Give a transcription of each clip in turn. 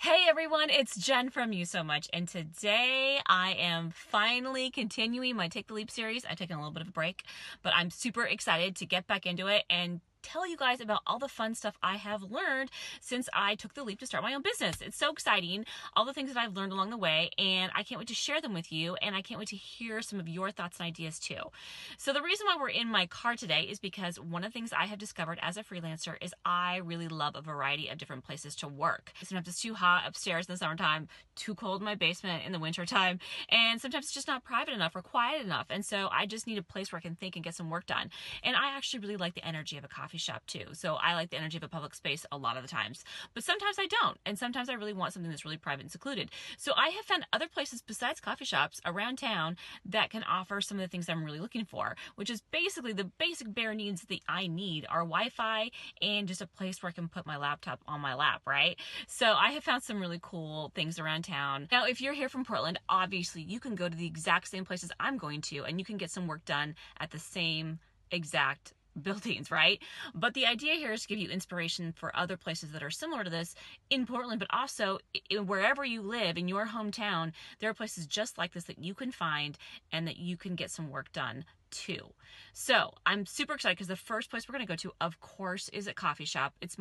Hey everyone, it's Jen from You So Much, and today I am finally continuing my Take the Leap series. I've taken a little bit of a break, but I'm super excited to get back into it and tell you guys about all the fun stuff I have learned since I took the leap to start my own business. It's so exciting, all the things that I've learned along the way, and I can't wait to share them with you, and I can't wait to hear some of your thoughts and ideas too. So the reason why we're in my car today is because one of the things I have discovered as a freelancer is I really love a variety of different places to work. Sometimes it's too hot upstairs in the summertime, too cold in my basement in the wintertime, and sometimes it's just not private enough or quiet enough, and so I just need a place where I can think and get some work done. And I actually really like the energy of a coffee shop too. So I like the energy of a public space a lot of the times, but sometimes I don't. And sometimes I really want something that's really private and secluded. So I have found other places besides coffee shops around town that can offer some of the things I'm really looking for, which is basically the basic bare needs that I need are Wi-Fi and just a place where I can put my laptop on my lap, right? So I have found some really cool things around town. Now, if you're here from Portland, obviously you can go to the exact same places I'm going to, and you can get some work done at the same exact buildings, right? But the idea here is to give you inspiration for other places that are similar to this in Portland, but also wherever you live in your hometown, there are places just like this that you can find and that you can get some work done too. So I'm super excited because the first place we're going to go to, of course, is a coffee shop. It's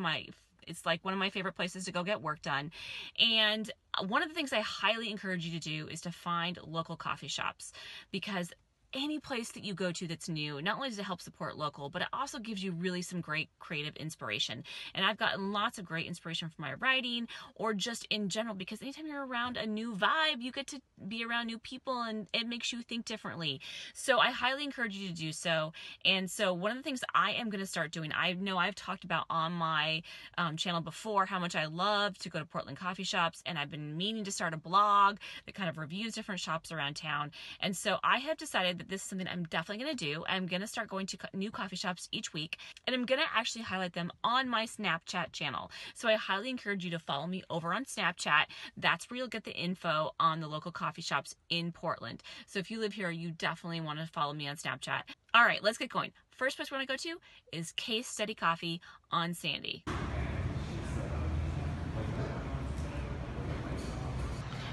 like one of my favorite places to go get work done. And one of the things I highly encourage you to do is to find local coffee shops, because any place that you go to that's new, not only does it help support local, but it also gives you really some great creative inspiration. And I've gotten lots of great inspiration from my writing or just in general, because anytime you're around a new vibe, you get to be around new people and it makes you think differently. So I highly encourage you to do so. And so one of the things I am going to start doing, I know I've talked about on my channel before how much I love to go to Portland coffee shops, and I've been meaning to start a blog that kind of reviews different shops around town. And so I have decided that this is something I'm definitely going to do. I'm going to start going to new coffee shops each week, and I'm going to actually highlight them on my Snapchat channel. So I highly encourage you to follow me over on Snapchat. That's where you'll get the info on the local coffee shops in Portland. So if you live here, you definitely want to follow me on Snapchat. All right, let's get going. First place we're going to go to is Case Steady Coffee on Sandy.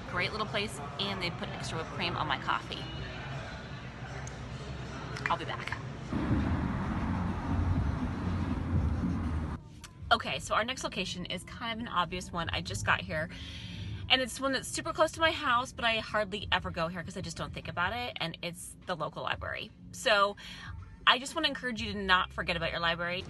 Great little place, and they put extra whipped cream on my coffee. I'll be back. Okay, so our next location is kind of an obvious one. I just got here, and it's one that's super close to my house, but I hardly ever go here because I just don't think about it, and it's the local library. So I just want to encourage you to not forget about your library.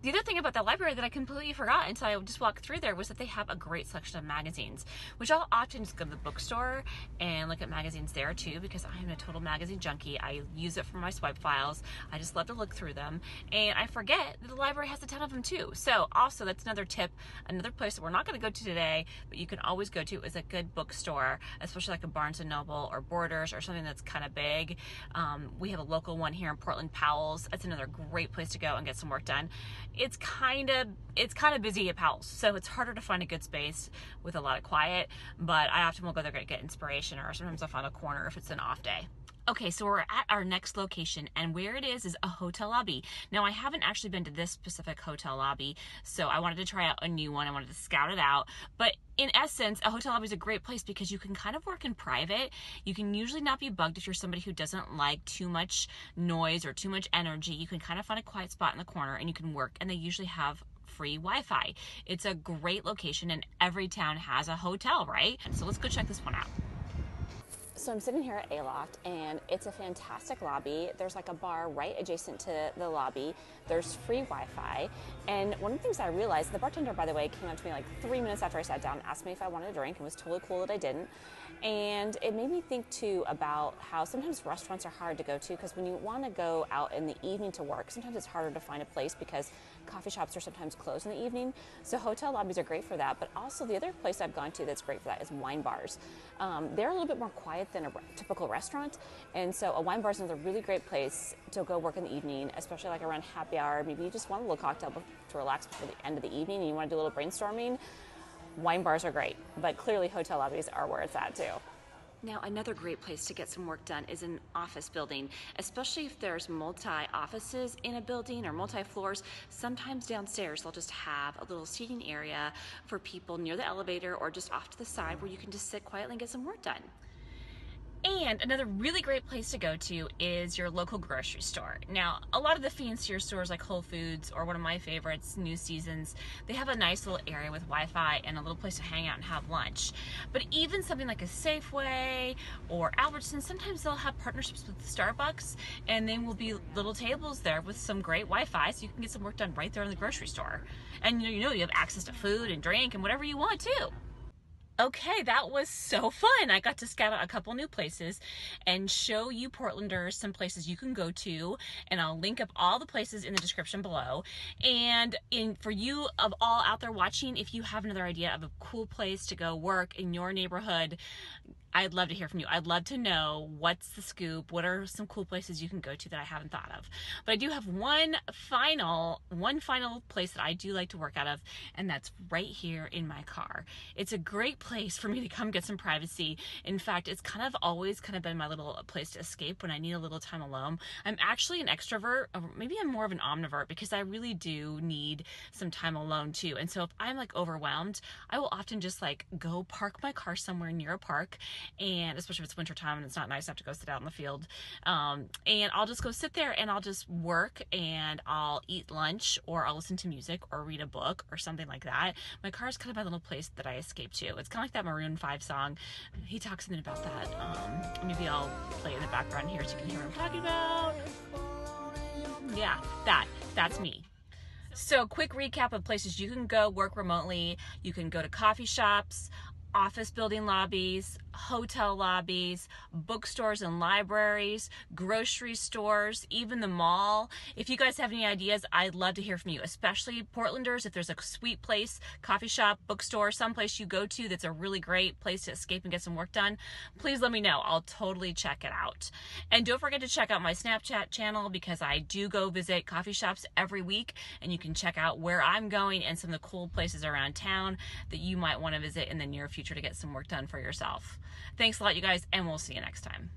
The other thing about the library that I completely forgot until I just walked through there was that they have a great selection of magazines, which I'll often just go to the bookstore and look at magazines there too, because I am a total magazine junkie. I use it for my swipe files. I just love to look through them, and I forget that the library has a ton of them too. So also, that's another tip. Another place that we're not going to go to today, but you can always go to, is a good bookstore, especially like a Barnes & Noble or Borders or something that's kind of big. We have a local one here in Portland, Powell's. That's another great place to go and get some work done. It's kind of busy at Powell's, so it's harder to find a good space with a lot of quiet, but I often will go there to get inspiration, or sometimes I'll find a corner if it's an off day. Okay, so we're at our next location, and where it is a hotel lobby. Now, I haven't actually been to this specific hotel lobby, so I wanted to try out a new one. I wanted to scout it out. But in essence, a hotel lobby is a great place because you can kind of work in private. You can usually not be bugged if you're somebody who doesn't like too much noise or too much energy. You can kind of find a quiet spot in the corner and you can work, and they usually have free Wi-Fi. It's a great location, and every town has a hotel, right? So let's go check this one out. So I'm sitting here at A-Loft, and it's a fantastic lobby. There's like a bar right adjacent to the lobby. There's free Wi-Fi. And one of the things I realized, the bartender, by the way, came up to me like 3 minutes after I sat down, asked me if I wanted a drink, and was totally cool that I didn't. And it made me think too about how sometimes restaurants are hard to go to, because when you want to go out in the evening to work, sometimes it's harder to find a place because coffee shops are sometimes closed in the evening. So hotel lobbies are great for that. But also the other place I've gone to that's great for that is wine bars. They're a little bit more quiet than a typical restaurant, and so a wine bar is another really great place to go work in the evening, especially like around happy hour. Maybe you just want a little cocktail to relax before the end of the evening and you want to do a little brainstorming. Wine bars are great, but clearly hotel lobbies are where it's at too. Now, another great place to get some work done is an office building, especially if there's multi-offices in a building or multi-floors. Sometimes downstairs they'll just have a little seating area for people near the elevator or just off to the side where you can just sit quietly and get some work done. And another really great place to go to is your local grocery store. Now, a lot of the fancier stores like Whole Foods, or one of my favorites, New Seasons, they have a nice little area with Wi-Fi and a little place to hang out and have lunch. But even something like a Safeway or Albertsons, sometimes they'll have partnerships with Starbucks, and then will be little tables there with some great Wi-Fi, so you can get some work done right there in the grocery store. And you have access to food and drink and whatever you want too. Okay, that was so fun. I got to scout out a couple new places and show you Portlanders some places you can go to, and I'll link up all the places in the description below. And for you of all out there watching, if you have another idea of a cool place to go work in your neighborhood, I'd love to hear from you. I'd love to know what's the scoop. What are some cool places you can go to that I haven't thought of? But I do have one final place that I do like to work out of, and that's right here in my car. It's a great place for me to come get some privacy. In fact, it's always been my little place to escape when I need a little time alone. I'm actually an extrovert, or maybe I'm more of an omnivert, because I really do need some time alone too. And so if I'm overwhelmed, I will often just go park my car somewhere near a park, and especially if it's winter time and it's not nice, I have to go sit out in the field, and I'll just go sit there and I'll just work, and I'll eat lunch, or I'll listen to music or read a book or something like that. My car is my little place that I escape to. It's like that Maroon 5 song. He talks something about that. Maybe I'll play it in the background here so you can hear what I'm talking about. Yeah, that's me. So, quick recap of places you can go work remotely. You can go to coffee shops, office building lobbies, hotel lobbies, bookstores and libraries, grocery stores, even the mall. If you guys have any ideas, I'd love to hear from you, especially Portlanders. If there's a sweet place, coffee shop, bookstore, someplace you go to that's a really great place to escape and get some work done, please let me know. I'll totally check it out. And don't forget to check out my Snapchat channel, because I do go visit coffee shops every week, and you can check out where I'm going and some of the cool places around town that you might want to visit in the near future to get some work done for yourself. Thanks a lot, you guys, and we'll see you next time.